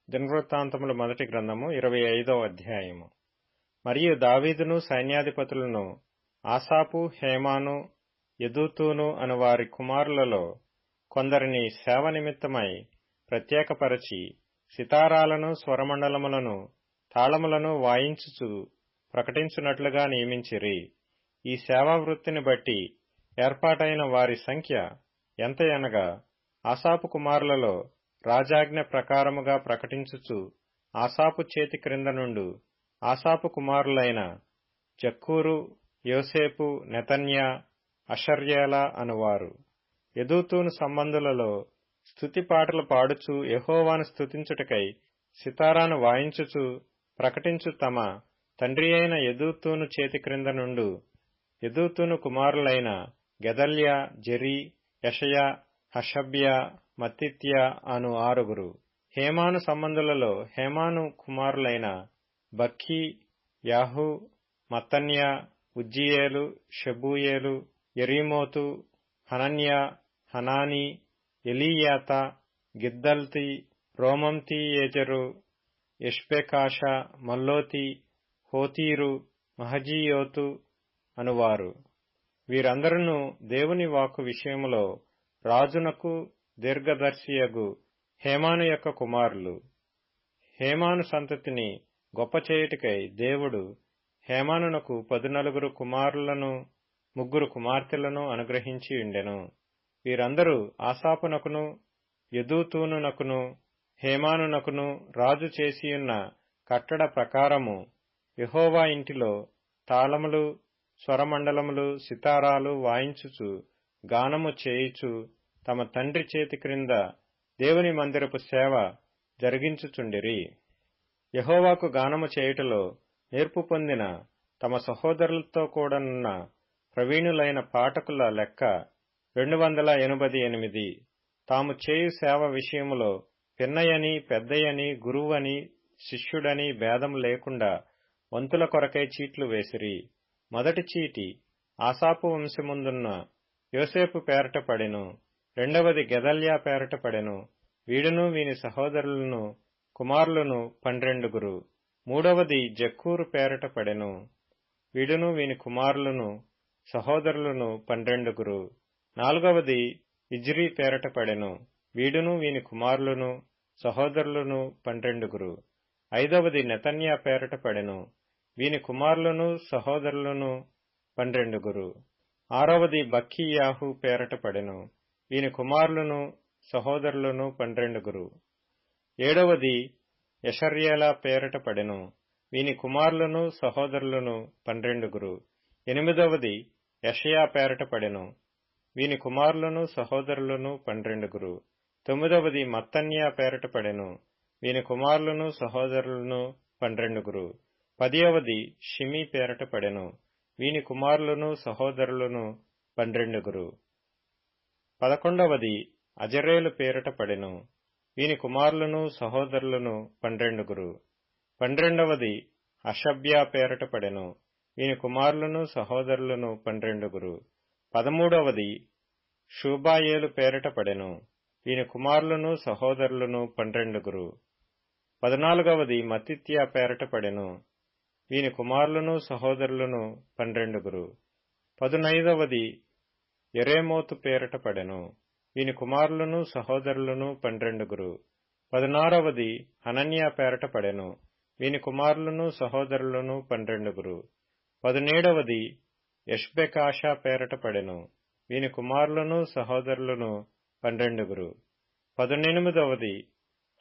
దినవృత్తాంతములు మొదటి గ్రంథము 25వ అధ్యాయము. మరియు దావీదును సైన్యాధిపతులను ఆసాపు, హేమాను, యెదూతూను అను వారి కుమారులలో కొందరిని సేవ నిమిత్తమై ప్రత్యేకపరచి సితారాలను, స్వరమండలములను, తాళములను వాయించుచు ప్రకటించున్నట్లుగా నియమించిరి. ఈ సేవా వృత్తిని బట్టి ఏర్పాటైన వారి సంఖ్య ఎంతయనగా, ఆసాపు కుమారులలో రాజాజ్ఞ ప్రకారముగా ప్రకటించుచు ఆసాపు చేతి క్రింద నుండు ఆసాపు కుమారులైన జక్కూరు, యోసేపు, నెతన్యా, అషర్యేల అనువారు. యెదూతూను సంబంధులలో స్తుతి పాటలు పాడుచు యెహోవాను స్తుతించుటకై సితారాను వాయించుచు ప్రకటించు తమ తండ్రి అయిన యెదూతూను చేతి క్రింద నుండు యెదూతూను కుమారులైన గెదల్యా, జెరి, యెషయా, హషబ్యా, మత్తిత్యా అను 6. హేమాను సంబంధులలో హేమాను కుమారులైన బక్కీ, యాహు, మత్తన్యా, ఉజ్జీయేలు, షెబూయేలు, యెరీమోతు, హనన్యా, హనానీ, ఎలీయాత, గిద్దల్తి, రోమంతీయేజెరు, ఎష్బెకాషా, మల్లోతి, హోతీరు, మహజీయోతు అనువారు. వీరందరూ దేవుని వాక్కు విషయములో రాజునకు దీర్ఘదర్శియగు హేమాను యొక్క కుమారులు. హేమాను సంతతిని గొప్ప చేయుటకై దేవుడు హేమానునకు 14 కుమారులను 3 కుమార్తెలను అనుగ్రహించి ఉండెను. వీరందరూ ఆసాపునకును, యెదూతూనునకును, హేమానునకును రాజు చేసియున్న కట్టడ ప్రకారము యెహోవా ఇంటిలో తాళములు, స్వరమండలములు, సితారాలు వాయించుచు గానము చేయుచు తమ తండ్రి చేతి క్రింద దేవుని మందిరపు సేవ జరిగించుచుండిరి. యెహోవాకు గానము చేయుటలో నేర్పు పొందిన తమ సహోదరులతో కూడనున్న ప్రవీణులైన పాఠకుల లెక్క 288. తాము చేయు సేవ విషయములో పిన్నయని, పెద్దయని, గురువని, శిష్యుడని భేదము లేకుండా వంతుల కొరకై చీట్లు వేసిరి. మొదటి చీటి ఆసాపు వంశముందున్న యోసేపు పేరట పడెను. రెండవది గెదల్యా పేరట పడెను. వీడును వీని సహోదరులను కుమారులను 12. మూడవది జక్కూరు పేరట పడెను. వీడును వీని కుమారులను సహోదరులను 12. నాలుగవది ఇజ్రీ పేరట పడెను. వీడును వీని కుమారులను సహోదరులను 12. ఐదవది నెతన్యా పేరట పడెను. వీని కుమారులను సహోదరులను 12. ఆరవది బక్కీయాహు పేరట పడెను. వీని కుమారులను సహోదరులను 12. ఏడవది యెషర్యేల పేరట పడెను. వీని కుమారులను సహోదరులను 12. ఎనిమిదవది యెషయా పేరట పడెను. వీని కుమారులను సహోదరులను 12. తొమ్మిదవది మత్తన్యా పేరట పడెను. వీని కుమారులను సహోదరులను 12. 10వది షిమీ పేరట పడెను. వీని కుమారులను సహోదరులను 12. 11వది అజరేలు పేరట పడెను. వీని కుమారులను సహోదరులను 12. 12వది హషబ్యా పేరట పడెను. వీని కుమారులను సహోదరులను 12. 13వది షూబాయేలు పేరట పడెను. వీని కుమారులను సహోదరులను 12. 14వది మత్తిత్యా పేరట పడెను. వీని కుమారులను సహోదరులను 12. 15వది యెరేమోతు పేరట పడెను. వీని కుమారులను సహోదరులను 12. 16వది హనన్యా పేరట పడెను. వీని కుమారులను సహోదరులను 12. 17వది ఎష్బెకాషా పేరట పడెను. వీని కుమారులను సహోదరులను 12. 18వది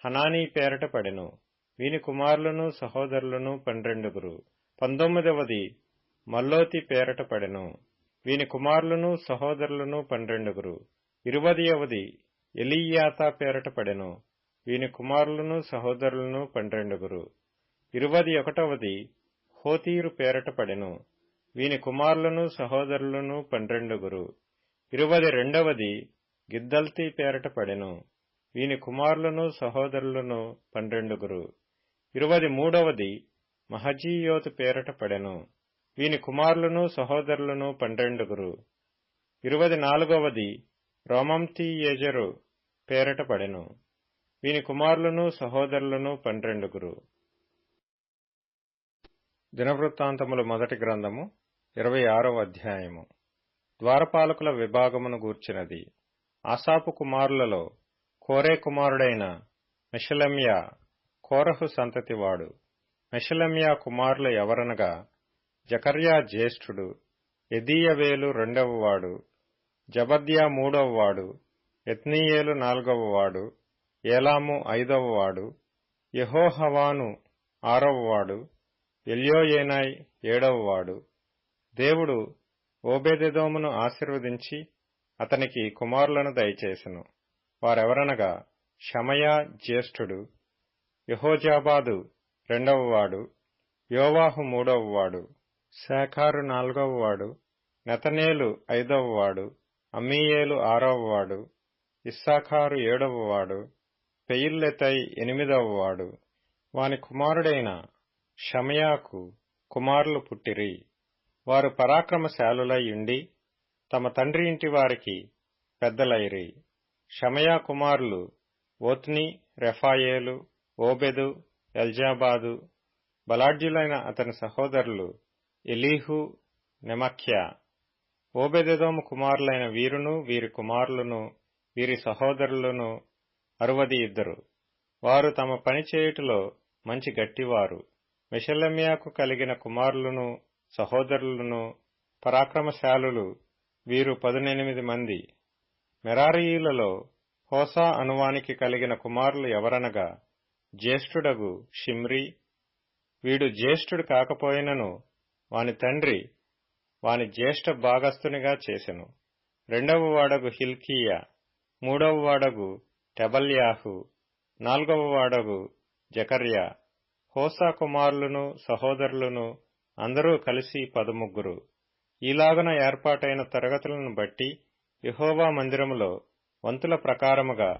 హనానీ పేరట పడెను. వీని కుమారులను సహోదరులను 12. 19వది మల్లోతి పేరట పడెను. వీని కుమారులను సహోదరులను 12. 20వది ఎలీయాత పేరట పడెను. వీని కుమారులను సహోదరులను 12. 21వది హోతీరు పేరట పడెను. వీని కుమారులను సహోదరులను 12. 22వది గిద్దల్తి పేరట పడెను. వీని కుమారులను సహోదరులను 12. 23వది మహజీయోతు పేరట పడెను. వీని కుమారులను సహోదరులను 12. 24వది రోమంతీయేజెరు పేరట పడెను. వీని కుమారులను సహోదరులను 12. దినవృత్తాంతములు మొదటి గ్రంథము 26వ అధ్యాయము. ద్వారపాలకుల విభాగమును గూర్చినది. ఆసాపు కుమారులలో కోరే కుమారుడైన మెషలెమ్యా కోరహు సంతతివాడు. మెషలెమ్యా కుమారులు ఎవరనగా జకర్యా జ్యేష్ఠుడు, యెదీయవేలు రెండవవాడు, జబద్యా మూడవవాడు, యత్నీయేలు నాలుగవవాడు, ఏలాము ఐదవవాడు, యెహోహవాను ఆరవవాడు, ఎల్యోయేనై ఏడవవాడు. దేవుడు ఓబేదెదోమును ఆశీర్వదించి అతనికి కుమారులను దయచేసెను. వారెవరనగా షమయా జ్యేష్ఠుడు, యెహోజాబాదు రెండవవాడు, యోవాహు మూడవవాడు, శాఖారు నాలుగవవాడు, నెతనేలు ఐదవవాడు, అమ్మీయేలు ఆరవవాడు, ఇస్సాఖారు ఏడవవాడు, పెయిల్లెతై ఎనిమిదవవాడు. వాని కుమారుడైన షమయాకు కుమారులు పుట్టిరి. వారు పరాక్రమశాలులై ఉండి తమ తండ్రి ఇంటి వారికి పెద్దలైరి. షమయా కుమారులు ఓత్ని, రెఫాయేలు, ఓబెదు, ఎల్జాబాదు. బలాఢ్యులైన అతని సహోదరులు ఎలీహు, నెమఖ్యా. ఓబెదెదోము కుమారులైన వీరును వీరి కుమారులను వీరి సహోదరులను 62. వారు తమ పని చేయుటలో మంచి గట్టివారు. మెషలెమ్యాకు కలిగిన కుమారులను సహోదరులను పరాక్రమశాలులు వీరు 18 మంది. మెరారీయులలో హోసా అనువానికి కలిగిన కుమారులు ఎవరనగా జ్యేష్ఠుడగు షిమ్రి. వీడు జ్యేష్ఠుడు కాకపోయినను వాని తండ్రి వాని జ్యేష్ఠ భాగస్థునిగా చేసెను. రెండవ వాడగు హిల్కీయా, మూడవ వాడగు టెబల్యాహు, నాలుగవ వాడగు జకర్యా. హోసా కుమారులను సహోదరులను అందరూ కలిసి 13. ఈలాగున ఏర్పాటైన తరగతులను బట్టి యెహోవా మందిరములో వంతుల ప్రకారముగా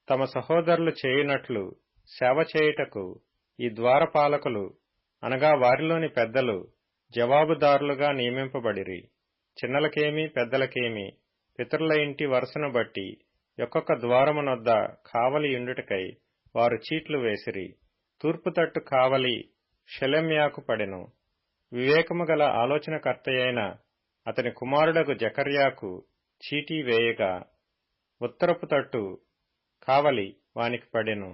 తమ సహోదరులు చేయునట్లు సేవ చేయుటకు ఈ ద్వారపాలకులు అనగా వారిలోని పెద్దలు జవాబుదారులుగా నియమింపబడిరి. చిన్నలకేమి పెద్దలకేమి పితరుల ఇంటి వరుసను బట్టి ఒక్కొక్క ద్వారమునొద్ద కావలి యుండుటకై వారు చీట్లు వేసిరి. తూర్పు తట్టు కావలి షెలెమ్యాకు పడెను. వివేకము గల ఆలోచనకర్తయైన అతని కుమారుడగు జకర్యాకు చీటీ వేయగా ఉత్తరపు తట్టు కావలి వానికి పడెను.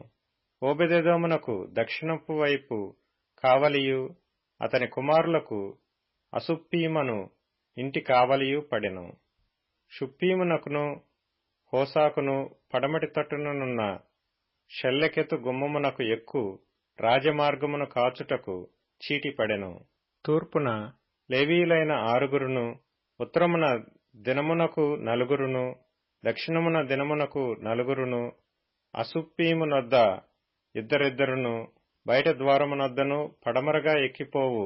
ఓబెదెదోమునకు దక్షిణపు వైపు కావలియు అతని కుమారులకు అసుప్పీమను ఇంటి కావలియు పడెను. షుప్పీమునకును హోసాకును పడమటి తట్టునున్న షెల్లెకెతు గుమ్మమునకు ఎక్కు రాజమార్గమును కాచుటకు చీటి పడెను. తూర్పున లేవీయులైన 6, ఉత్తరమున దినమునకు 4, దక్షిణమున దినమునకు 4, అసుప్పీమునొద్ద 2, బయట ద్వారమునొద్దను పడమరగా ఎక్కిపోవు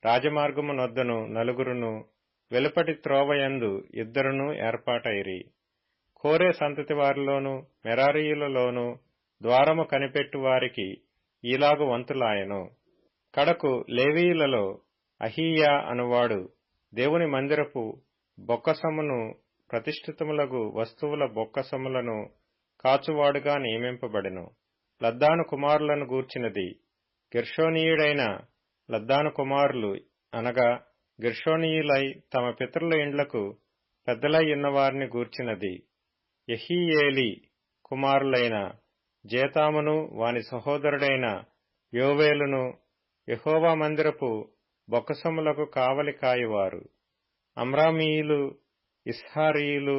రాజమార్గమునొద్దను 4, వెలుపటి త్రోవయందు 2 ఏర్పాటైరి. కోరే సంతతి వారిలోను మెరారీయులలోను ద్వారము కనిపెట్టు వారికి ఈలాగు వంతులాయెను. కడకు లేవీయులలో అహీయా అనువాడు దేవుని మందిరపు బొక్కసమును ప్రతిష్ఠితములగు వస్తువుల బొక్కసములను కాచువాడుగా నియమింపబడెను. లద్దాను కుమారులను గూర్చినది. గెర్షోనీయుడైన లద్దాను కుమారులు అనగా గెర్షోనీయులై తమ పితరుల ఇండ్లకు పెద్దలై ఉన్నవారిని గూర్చినది. యెహీయేలి కుమారులైన జేతామును వాని సహోదరుడైన యోవేలును యెహోవా మందిరపు బొక్కసములకు కావలి కాయువారు. అమ్రామీయులు, ఇస్హారీయులు,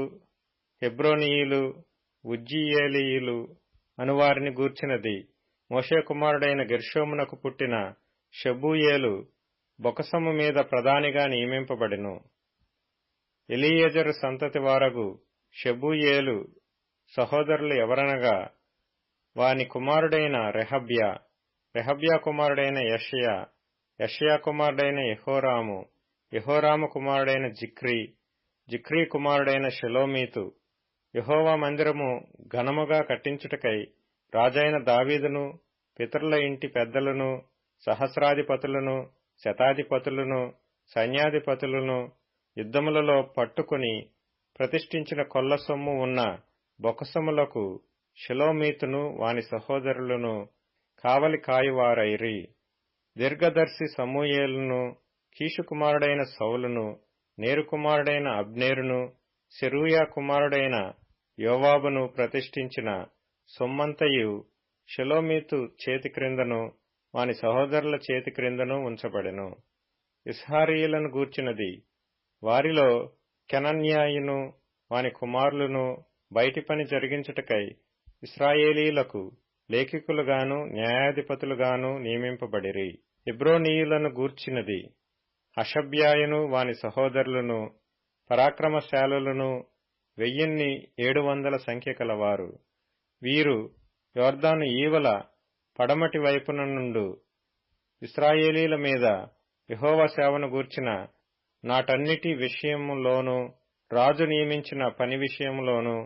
హెబ్రోనీయులు, ఉజ్జీయేలీయులు అనువారిని గూర్చినది. మోషే కుమారుడైన గెర్షోమునకు పుట్టిన షెబూయేలు బొక్కసము మీద ప్రధానిగా నియమింపబడెను. ఎలీయెజరు సంతతి వారగు షెబూయేలు సహోదరులు ఎవరనగా వాని కుమారుడైన రెహబ్యా, రెహబ్యా కుమారుడైన యెషయా, యెషయా కుమారుడైన యెహోరాము, యెహోరాము కుమారుడైన జిక్రీ, జిక్రీ కుమారుడైన షెలోమీతు. యెహోవా మందిరము ఘనముగా కట్టించుటకై రాజైన దావీదును పితరుల ఇంటి పెద్దలను సహస్రాధిపతులను శతాధిపతులను సైన్యాధిపతులను యుద్ధములలో పట్టుకుని ప్రతిష్ఠించిన కొల్ల సొమ్ము ఉన్న బొక్కసములకు షెలోమీతును వాని సహోదరులను కావలి కాయువారైరి. దీర్ఘదర్శి సమూయేలును, కీషు కుమారుడైన సౌలును, నేరు కుమారుడైన అబ్నేరును, సెరూయా కుమారుడైన యోవాబును ప్రతిష్ఠించిన సొమ్మంతయు షెలోమీతు చేతి క్రిందను వాని సహోదరుల చేతి క్రిందను ఉంచబడెను. ఇస్హారీయులను గూర్చినది. వారిలో కెనన్యాయును వాని కుమారులను బయటి పని జరిగించుటకై ఇశ్రాయేలీలకు లేఖికులుగాను న్యాయాధిపతులుగాను నియమింపబడిరి. హెబ్రోనీయులను గూర్చినది. హషబ్యాయును వాని సహోదరులను పరాక్రమశాలులను 1700 సంఖ్య కలవారు. వీరు యొర్దాను ఈవల పడమటి వైపున నుండు ఇశ్రాయేలీల మీద యెహోవా సేవను గూర్చిన నాటన్నిటి విషయములోనూ రాజు నియమించిన పని విషయములోనూ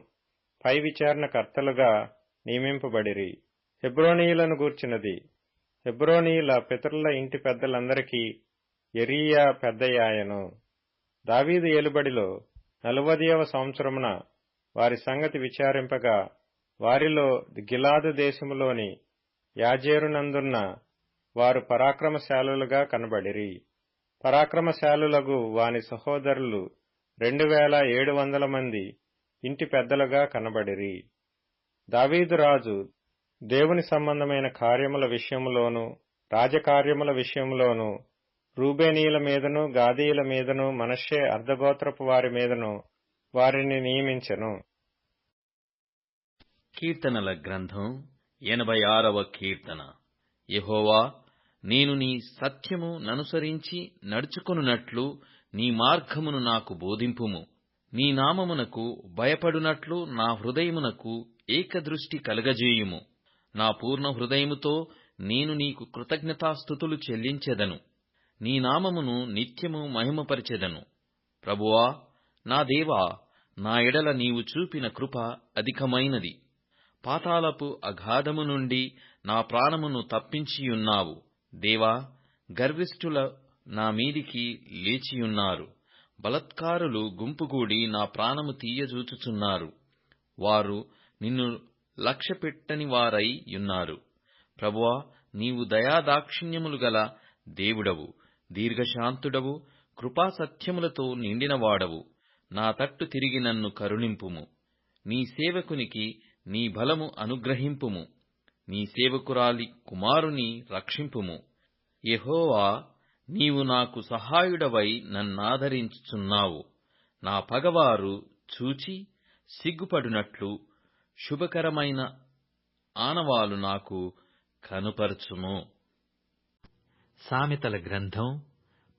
పై విచారణకర్తలుగా నియమింపబడిరి. హెబ్రోనీయులను గూర్చినది. హెబ్రోనీయుల పితరుల ఇంటి పెద్దలందరికీ యెరీయా పెద్దయాయను. దావీదు ఏలుబడిలో 40వ సంవత్సరమున వారి సంగతి విచారింపగా వారిలో గిలాదు దేశములోని యాజేరునందున్న వారు పరాక్రమశాలులుగా కనబడిరి. పరాక్రమశాలులగు వాని సహోదరులు 2700 మంది ఇంటి పెద్దలుగా కనబడిరి. దావీదు రాజు దేవుని సంబంధమైన కార్యముల విషయములోను రాజకార్యముల విషయములోను రూబేనీయుల మీదను గాదీయుల మీదను మనష్షే అర్ధగోత్రపు వారి మీదను వారిని నియమించెను. కీర్తనల గ్రంథం 86వ కీర్తన. యెహోవా, నేను నీ సత్యము ననుసరించి నడుచుకొనున్నట్లు నీ మార్గమును నాకు బోధింపుము. నీ నామమునకు భయపడునట్లు నా హృదయమునకు ఏకదృష్టి కలగజేయుము. నా పూర్ణ హృదయముతో నేను నీకు కృతజ్ఞతాస్తుతులు చెల్లించెదను. నీ నామమును నిత్యము మహిమపరచెదను. ప్రభువా, నా దేవా, నా ఎడల నీవు చూపిన కృప అధికమైనది. పాతాళపు అగాధము నుండి నా ప్రాణమును తప్పించియున్నావు. దేవా, గర్విష్ఠుల నా మీదికి లేచియున్నారు. బలాత్కారులు గుంపుగూడి నా ప్రాణము తీయజూచుచున్నారు. వారు నిన్ను లక్ష్యపెట్టని వారై యున్నారు. ప్రభువా, నీవు దయాదాక్షిణ్యములు గల దేవుడవు, దీర్ఘశాంతుడవు, కృపాసత్యములతో నిండినవాడవు. నా తట్టు తిరిగి నన్ను కరుణింపుము. నీ సేవకునికి నీ బలము అనుగ్రహింపుము. నీ సేవకురాలి కుమారుని రక్షింపుము. యెహోవా, నీవు నాకు సహాయుడవై నన్నాదరించుచున్నావు. నా పగవారు చూచి సిగ్గుపడునట్లు శుభకరమైన ఆనవాలు నాకు కనుపరచుము. సామెతల గ్రంథం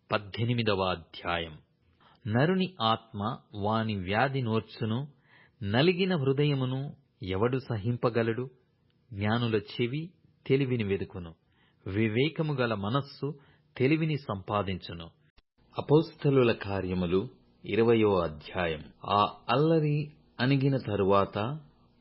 18వ అధ్యాయం. నరుని ఆత్మ వాని వ్యాధి నోర్చును, నలిగిన హృదయమును ఎవడు సహింపగలడు? జ్ఞానుల చెవి తెలివిని వెదుకును, వివేకము గల మనస్సు తెలివిని సంపాదించును. అపోస్తలుల కార్యములు 20వ అధ్యాయం. ఆ అల్లరి అణిగిన తరువాత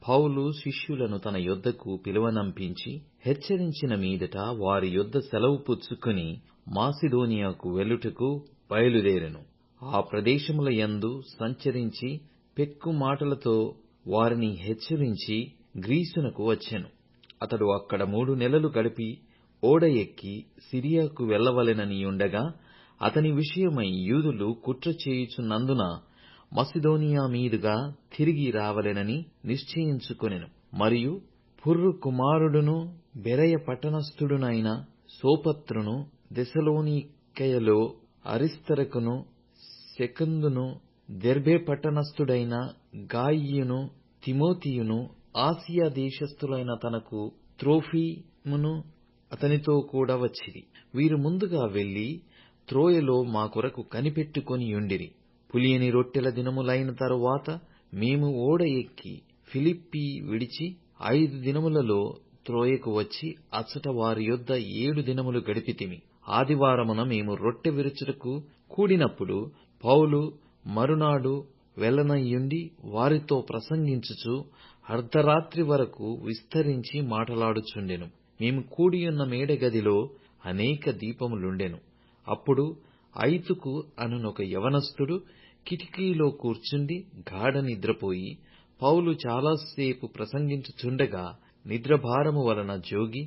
పౌలు శిష్యులను తన యొద్దకు పిలువనంపించి హెచ్చరించిన మీదట వారి యొద్ద సెలవు పుచ్చుకుని మాసిదోనియాకు వెళ్ళుటకు బయలుదేరెను. ఆ ప్రదేశముల యందు సంచరించి పెక్కు మాటలతో వారిని హెచ్చరించి గ్రీసునకు వచ్చెను. అతడు అక్కడ 3 నెలలు గడిపి ఓడ ఎక్కి సిరియాకు వెళ్ళవలెననియుండగా అతని విషయమై యూదులు కుట్ర చేయుచున్నందున మసిదోనియా మీదుగా తిరిగి రావలెనని నిశ్చయించుకొనెను. మరియు పుర్రు కుమారుడును బెరయ పట్టణస్థుడునైన సోపత్రును, దెసలోనికయలో అరిస్తరకును, సెకందును, దెర్బే పట్టణస్థుడైన గాయియును, తిమోతియును, ఆసియా దేశస్థులైన తనకు త్రోఫిమును అతనితో కూడా వచ్చిరి. వీరు ముందుగా వెళ్లి త్రోయలో మా కొరకు కనిపెట్టుకొనియుండిరి. పులియని రొట్టెల దినములైన తరువాత మేము ఓడ ఎక్కి ఫిలిప్పి విడిచి 5 దినములలో త్రోయకు వచ్చి అచ్చట వారి యొద్ద 7 దినములు గడిపితిమి. ఆదివారమున మేము రొట్టె విరుచుటకు కూడినప్పుడు పౌలు మరునాడు వెళ్లనయ్యుండి వారితో ప్రసంగించుచు అర్ధరాత్రి వరకు విస్తరించి మాటలాడుచుండెను. మేము కూడియున్న మేడగదిలో అనేక దీపములుండెను. అప్పుడు ఐతుకు అనునొక యవనస్తుడు కిటికీలో కూర్చుండి గాఢ నిద్రపోయి పౌలు చాలాసేపు ప్రసంగించుచుండగా నిద్రభారము వలన జోగి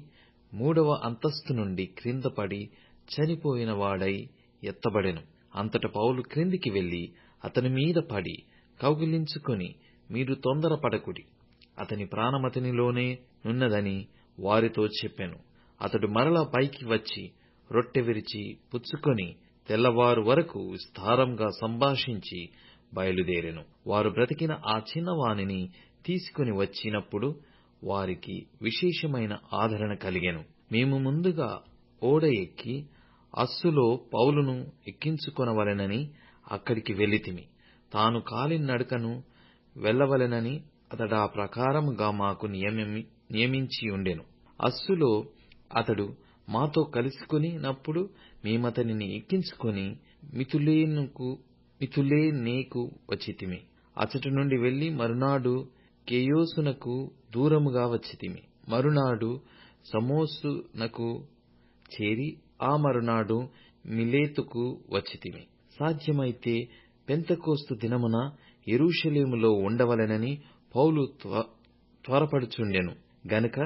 3వ అంతస్తు నుండి క్రింద పడి చనిపోయిన వాడై ఎత్తబడెను. అంతట పౌలు క్రిందికి వెళ్లి అతని మీద పడి కౌగిలించుకొని, మీరు తొందరపడకుడి, అతని ప్రాణమతనిలోనే నున్నదని వారితో చెప్పెను. అతడు మరల పైకి వచ్చి రొట్టె విరిచి పుచ్చుకొని తెల్లవారు వరకు విస్తారంగా సంభాషించి బయలుదేరెను. వారు బ్రతికిన ఆ చిన్నవానిని తీసుకుని వచ్చినప్పుడు వారికి విశేషమైన ఆదరణ కలిగెను. మేము ముందుగా ఓడ ఎక్కి అస్సులో పౌలును ఎక్కించుకొనవలెనని అక్కడికి వెళ్ళితిమి. తాను కాలినడకను వెళ్ళవలెనని అతడా ప్రకారముగా మాకు నియమించియుండెను. అస్సులో అతడు మాతో కలుసుకొనినప్పుడు మేమతనిని ఎక్కించుకొని మితులేనేకు వచ్చితిమి. అచ్చటి నుండి వెళ్లి మరునాడు కేయోసునకు దూరముగా వచ్చితిమి. మరునాడు సమోసునకు చేరి ఆ మరునాడు మిలేతుకు వచ్చితిమి. సాధ్యమైతే పెంతెకోస్తు దినమున యెరూషలేములో ఉండవలెనని పౌలు త్వరపడుచుండెను గనుక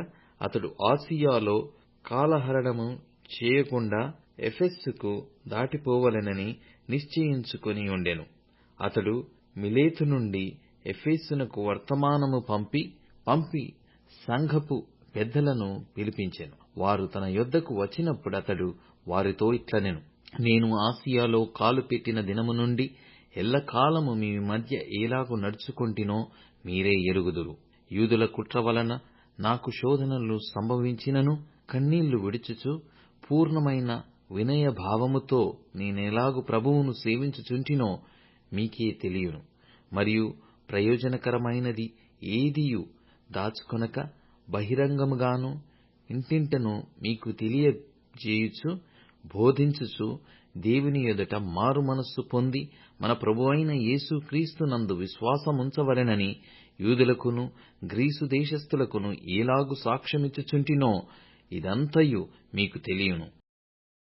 అతడు ఆసియాలో కాలహరణము చేయకుండా ఎఫెస్సుకు దాటిపోవలెనని నిశ్చయించుకొని ఉండెను. అతడు మిలేతు నుండి ఎఫెసునకు వర్తమానము పంపి సంఘపు పెద్దలను పిలిపించెను. వారు తన యొద్దకు వచ్చినప్పుడు అతడు వారితో ఇట్లనెను: నేను ఆసియాలో కాలు పెట్టిన దినము నుండి ఎల్లకాలము మీ మధ్య ఎలాగు నడుచుకొంటినో మీరే ఎరుగుదురు. యూదుల కుట్ర వలన నాకు శోధనలు సంభవించినను కన్నీళ్లు విడుచుచు పూర్ణమైన వినయభావముతో నేనెలాగు ప్రభువును సేవించుచుంటినో మీకే తెలియును. మరియు ప్రయోజనకరమైనది ఏదియు దాచుకొనక బహిరంగముగాను ఇంటింటను మీకు తెలియజేయుచు బోధించుచు దేవుని ఎదుట మారు మనస్సు పొంది మన ప్రభువైన యేసు క్రీస్తునందు విశ్వాసముంచవలెనని యూదులకును గ్రీసు దేశస్థులకును ఎలాగు సాక్ష్యమిచ్చుచుంటినో ఇదంతయు మీకు తెలియును.